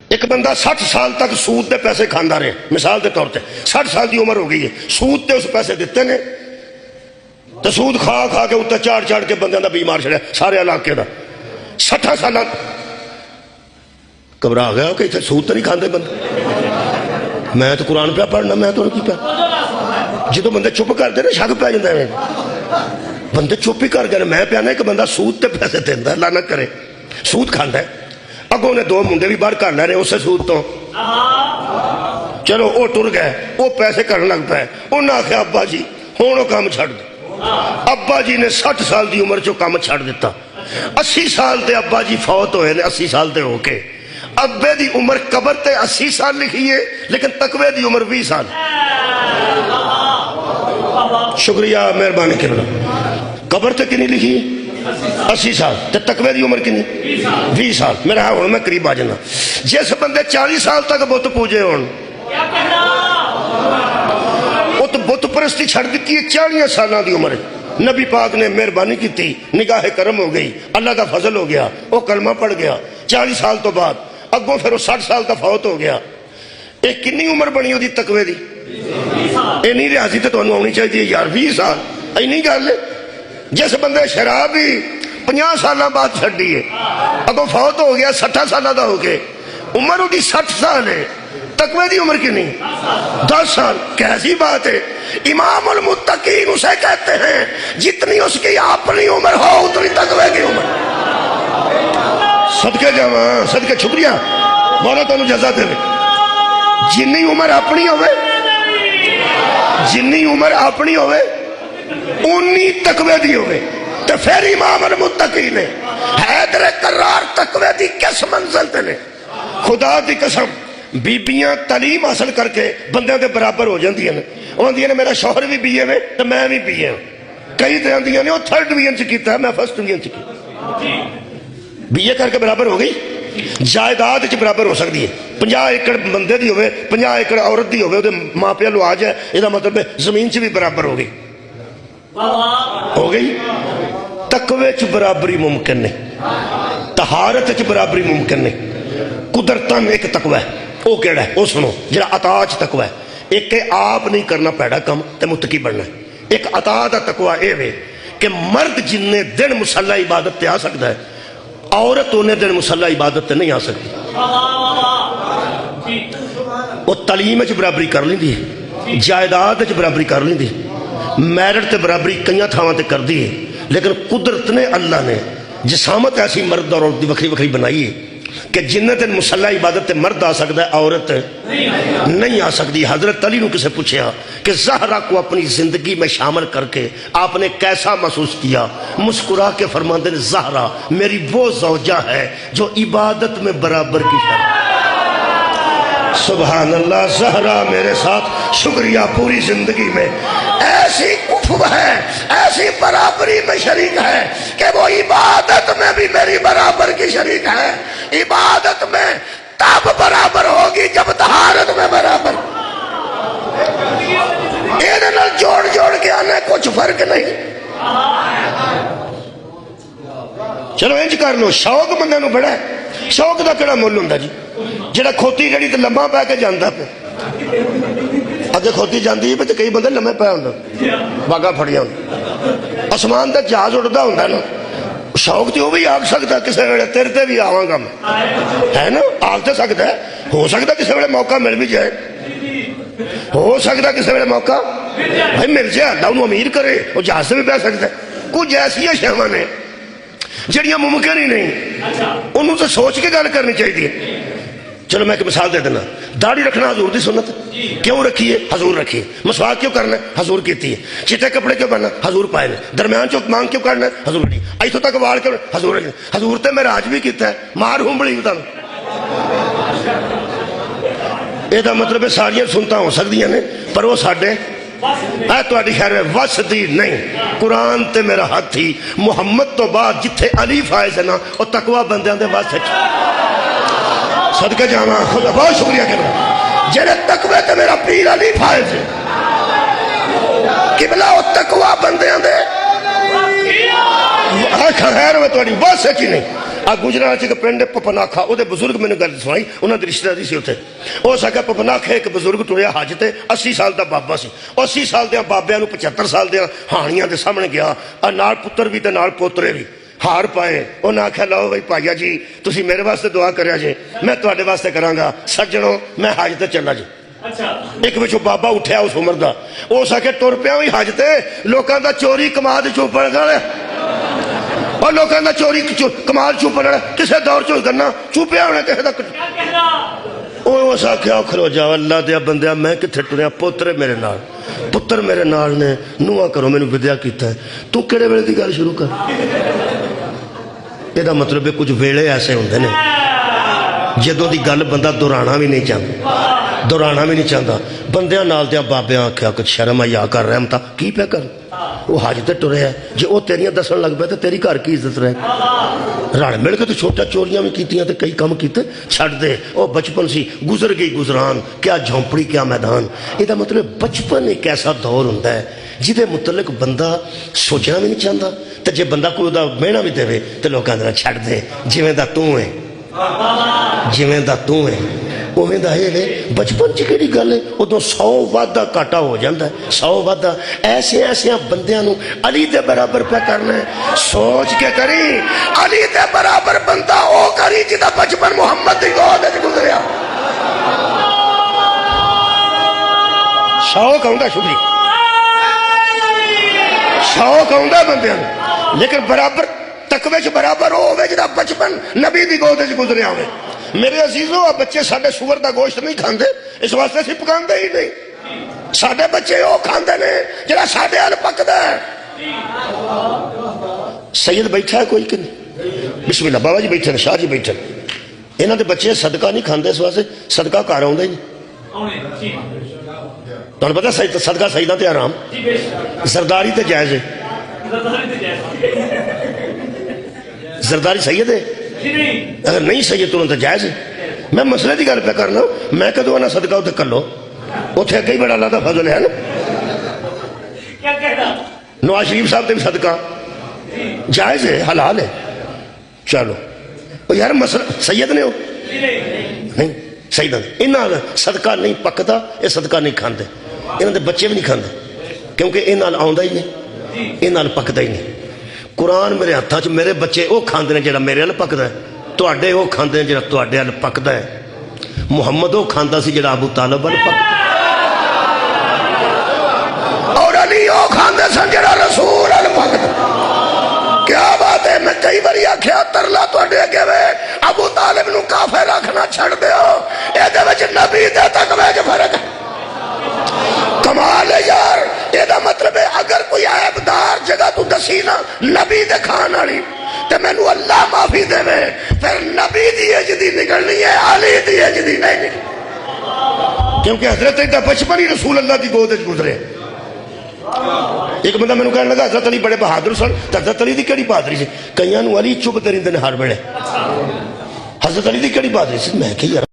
ایک بندہ 60 سال تک سود دے پیسے کھانا رہے، مثال کے طور پہ 60 سال کی عمر ہو گئی ہے، سود تے اس پیسے دیتے نے تو سود کھا کھا کے اتنے چاڑ چاڑ کے بندے دا بیمار چڑھا سارے علاقے دا 60 سال گھبرا گیا کہ اتنے سود تو نہیں کھاندے بندے، میں تو قرآن پہ پڑھنا، میں تو کی پیا جدو بندے چپ کرتے نا شک پی جاتا ہے، بندے چپ ہی کر گئے، میں پیانا کہ بندہ سود تے پیسے دینا لانا کرے، سود کھانا ہے، اگوں نے 2 منڈے بھی باہر کر لے رہے اسے سود تو، چلو وہ ٹر گئے، وہ پیسے کرنے لگ پائے، انہیں آخیا ابا جی ہوں وہ کام چھڑ دے، ابا جی نے 60 سال دی عمر چو کام چھڑ دیتا، 80 سال دے ابا جی فوت ہوئے نے، 80 سال دے ہو کے ابے دی عمر قبر تے 80 سال لکھی ہے لیکن تقوی دی عمر 20 سال۔ شکریہ مہربانی کرنا، قبر تے کنی لکھی ہے 80 سال تے تقوی دی عمر کنی 20 سال۔ میرا ہاں میں قریب آ جانا، جس بندے 40 سال تک بت پوجے ہون وہ تو بت پرستی چھڑ دیتی ہے 40 سالوں دی عمر، نبی پاک نے مہربانی کی تھی، نگاہ کرم ہو گئی، اللہ کا فضل ہو گیا، وہ کلمہ پڑھ گیا 40 سال تو بعد، اگوں پھر وہ 60 سال کا فوت ہو گیا، ایک کنی عمر بنی ہوتی تقوی دی؟ اینی ریاضی تو تمہیں آنی چاہیے یار، 20 سال اینی گل ہے۔ جس بندے شراب ہی 50 سال بعد چھڈی ہے، اگوں فوت ہو گیا 60 سال کا ہو کے، عمر ہوتی 60 سال ہے، تقوی دی عمر کی نہیں 10 سال۔ کیسی بات ہے؟ امام المتقین اسے کہتے ہیں جتنی اس کی اپنی عمر ہو اتنی تقوی کی عمر۔ صدقے جاواں، صدقے شکریہ مولا تانوں جزا دے، جنی عمر اپنی ہوئے، جنی عمر اپنی ہوئے اونی تقوی دی ہوئے، تو پھر امام المتقین نے حیدر کرار تقوی دی کس منزل تے نے؟ خدا دی قسم بیبیاں تعلیم حاصل کر کے بندے دے برابر ہو جاندی ہیں، آندی نے میرا شوہر بھی بی اے میں تو میں بھی بی اے، کئی تے آندی نے وہ 3rd ڈویژن چ کیتا ہے میں 1st ڈویژن چ کیتا، بی اے کر کے برابر ہو گئی، جائیداد چ برابر ہو سکتی ہے، 50 ایکڑ بندے دی ہوئے 50 ایکڑ عورت دی ہوئے، وہ ماں پیو لو آ جائے، یہ مطلب ہے زمین چ بھی برابر ہو گئی، ہو گئی۔ تقوی چ برابری ممکن نہیں، طہارت چ برابری ممکن نہیں، قدرتاً ایک تقوی ہے، وہ کیڑا ہے وہ سنو، جڑا عطا چ تقوی ہے، ایک کہ آپ نہیں کرنا پیڑا کم تے متقی بننا ہے، ایک عطا دا تقوی اے وے کہ مرد جننے دن مصلی عبادت تے آ سکتا ہے، عورت انہیں دن مصلی عبادت تے نہیں آ سکتی، وہ تعلیم چ برابری کر لیندی ہے، جائیداد چ برابری کر لیندی ہے، میرٹ تے برابری کئی تھاواں تے کر دی ہے، لیکن قدرت نے اللہ نے جسامت ایسی مرد اور عورت دی وکری وکری بنائی ہے کہ جنہ دن مصلی عبادت تے مرد آ سکتا ہے عورت نہیں آ سکتی۔ حضرت علی نے کسے پوچھا کہ زہرا کو اپنی زندگی میں شامل کر کے آپ نے کیسا محسوس کیا؟ مسکرا کے فرماتے ہیں زہرا میری وہ زوجہ ہے جو عبادت میں برابر کی شرط۔ سبحان اللہ، زہرا میرے ساتھ شکریہ پوری زندگی میں ایسی کفو ہے، ایسی برابری میں شریک ہے کہ وہ عبادت میں بھی میری برابر کی شریک ہے، عبادت میں تب برابر ہوگی جب طہارت میں برابر، انہیں جوڑ جوڑ کے آنے کچھ فرق نہیں۔ چلو انج کر لو، شوق بندے نو بڑا ہے، شوق دا کیڑا مل ہوندا جی؟ جڑا کھوتی جڑی تے لمبا پے کے جاندا پہ، اگے کھوتی جاندی ہے تے کئی بندے لمے پے ہوندا، باگا پھڑیا ہوندا، آسمان تے جہاز اڑدا ہوندا نا، شوق تے وہ بھی آگ سکتا کسی ویلے تیرے تے بھی آواں گا میں، ہے نا؟ آگ تے سکتا ہے، ہو سکتا کسی ویلے موقع مل بھی جائے، ہو سکتا کسی ویلے موقع بھائی مل جائے، اللہ انہوں امیر کرے، وہ جہاز سے بھی بہ سکتا ہے۔ کچھ ایسیا شہواں نے جڑیاں ممکن ہی نہیں، انہوں سے سوچ کے گل کرنی چاہیے۔ چلو میں ایک مثال دے دینا، داڑھی رکھنا حضور دی سنت، کیوں رکھیے؟ حضور رکھیے۔ مسواک کیوں کرنا ہے؟ حضور کیتی ہے۔ چٹے کپڑے کیوں پہننا؟ حضور پائے نے۔ درمیان چوک مانگ کیوں کرنا ہے؟ حضور نے۔ ایتھوں تک وال کیوں؟ حضور نے۔ حضور تے معراج بھی کیتا ہے، مار ہنبڑی تانوں، یہ مطلب ہے ساریاں سنتا ہو سکدیاں نے پر وہ ساڈے اے تہاڈی خیر وس دی نہیں۔ قرآن تے میرا ہاتھ ہی محمد تو بعد جتھے علی فائز ہے نا وہ تقوی بندیاں دے وس ہے۔ صدقے جاواں، خدا بہت شکریہ کرنا جڑے تقوی تے میرا پیر علی فائز ہے، قبلہ وہ تقوی بندیاں دے خیر ہوئے تہاڈی وس ہے کہ نہیں؟ ਆ ਗੁਜਰਾਤ ਚ ਇੱਕ ਪਿੰਡ ਪਪਨਾਖਾ, ਉਹਦੇ ਬਜ਼ੁਰਗ ਮੈਨੂੰ ਗੱਲ ਸੁਣਾਈ, ਉਹਨਾਂ ਦੀ ਰਿਸ਼ਤੇਦਾਰੀ ਸੀ ਉੱਥੇ। ਉਹ ਸਕਿਆ ਪਪਨਾਖੇ ਇੱਕ ਬਜ਼ੁਰਗ ਤੁਰਿਆ ਹੱਜ ਤੇ, 80 ਸਾਲ ਦਾ ਬਾਬਾ ਸੀ। 80 ਸਾਲ ਦੇ ਬਾਬਿਆਂ ਨੂੰ 75 ਸਾਲ ਦੇ ਹਾਣੀਆਂ ਦੇ ਸਾਹਮਣੇ ਗਿਆ, ਆ ਨਾਲ ਪੁੱਤਰ ਵੀ ਤੇ ਨਾਲ ਪੋਤਰੇ ਵੀ, ਹਾਰ ਪਾਏ। ਉਹਨਾਂ ਆਖਿਆ ਲਓ ਬਈ ਭਾਈਆ ਜੀ ਤੁਸੀਂ ਮੇਰੇ ਵਾਸਤੇ ਦੁਆ ਕਰਿਆ ਜੇ, ਮੈਂ ਤੁਹਾਡੇ ਵਾਸਤੇ ਕਰਾਂਗਾ। ਸੱਜਣੋ ਮੈਂ ਹੱਜ ਤੇ ਚੱਲਾ ਜੀ। ਇੱਕ ਵਿੱਚੋਂ ਬਾਬਾ ਉੱਠਿਆ ਉਸ ਉਮਰ ਦਾ, ਉਹ ਸਕੇ ਤੁਰ ਪਿਆ ਵੀ ਹੱਜ ਤੇ, ਲੋਕਾਂ ਦਾ ਚੋਰੀ ਕਮਾਦ ਚੁੱਪਣ ਗਾਲੇ, اور لوگوں کا چوری کمال چھپنا کسے دور چ کرنا چھپیا ہونا کسی کا اس آخیا کھلو جا اللہ دیا بندیا میں کتنے ٹریا پوترے میرے نال پتر میرے نال نے نواں کرو مینو ودیا کیتا ہے تو کہڑے ویلے کی گل شروع کر یہ مطلب ہے کچھ ویلے ایسے ہوندے نے جدوں دی گل بندہ دہرانا بھی نہیں چاہتا دہرانا بھی نہیں چاہتا بندیاں نال دیاں بابیاں آخیا کچھ شرم آیا کر رحمتا کی پہ کر وہ حج تے ٹرے ہے جی وہ تیریاں دسن لگ پہ تو تیری گھر کی عزت رہے رل مل کے تو چھوٹا چوریاں بھی کیتیاں تے کئی کام کیتے چھڑ دے وہ بچپن سی گزر گئی گزران کیا جھونپڑی کیا میدان یہ مطلب بچپن ایک ایسا دور ہوتا ہے جہدے متعلق بندہ سوچنا بھی نہیں چاہتا تو جے بندہ کوئی دا مہنا بھی دے تو لوگ آدھنا چھڑ دے جویں دا تو ہے جویں دا تو ہے اویں دا ہے بچپن چ کیڑی گل ہے ادو 100 وعدہ کاٹا ہو جاتا ہے 100 وعدہ ایسے ایسے بندیاں نو علی دے برابر پہ کرنا ہے سوچ کے کری علی دے برابر بندہ او کری جدا بچپن محمد دی گود وچ گزریا شوق ہوندا شکری شوق ہوندا بندیاں نو لیکن برابر تقوی چ برابر ہو ہوے جدا بچپن نبی دی گود وچ گزریا ہوے میرے عزیزوں بچے ساڈے سور دا گوشت نہیں کھاندے اس واسطے اسی پکاندے ہی نہیں ساڈے بچے وہ کھاندے نے جڑا ساڈے ال پکدا ہے سید بیٹھا ہے کوئی کہ نہیں بسم اللہ بابا جی بیٹھے شاہ جی بیٹھے انہاں دے بچے صدقہ نہیں کھاندے اس واسطے صدقہ گھر آوندا ہی نہیں تانوں پتہ صدقہ سیداں تے حرام زرداری تے جائز ہے زرداری سید ہے اگر نہیں سید تو جائز ہے میں مسئلے کی گل پہ کرنا میں کدو آنا صدقہ اتنے کر لو اتنے اگے ہی بڑا اللہ کا فضل ہے نا نواز شریف صاحب تے بھی صدقہ جائز ہے حلال ہے چلو یار مسئلہ سید نے ہو نہیں سید انہاں صدقہ نہیں پکتا یہ صدقہ نہیں کھاندے انہاں دے بچے بھی نہیں کھاندے کیونکہ انہاں آوندا ہی نہیں انہاں پکتا ہی نہیں قرآن میرے ہاتھاں چ میرے بچے وہ کھاندے نے جڑا میرے ال پکدا ہے تواڈے وہ کھاندے نے جڑا تواڈے ال پکدا ہے محمد وہ کھاندا سی جڑا ابو طالب ال پکدا اور علی وہ کھاندے سن جڑا رسول ال پکدا کیا بات ہے میں کئی باری آکھیا ترلا تواڈے اگے وے ابو طالب نو کافر رکھنا چھڑ دیو اے دے وچ نبی دے تقوی وچ فرق ہے کمال ہے یار یہ مطلب ہے اگر کوئی عیبدار جگہ تو دسی نا نبی دے کھان والی تے مینوں اللہ معافی دے پھر نبی دی اجدی نکلنی ہے علی دی اجدی نہیں نکلنی کیونکہ حضرت دا بچپن ہی رسول اللہ دی گود وچ گزرے ایک بندہ مینوں کہنے لگا حضرت علی بڑے بہادر سن حضرت علی دی کیڑی بہادری سی کئیاں نوں علی چپ تے رہندے نے ہر ویلے حضرت علی دی کیڑی بہادری سی میں کہ یار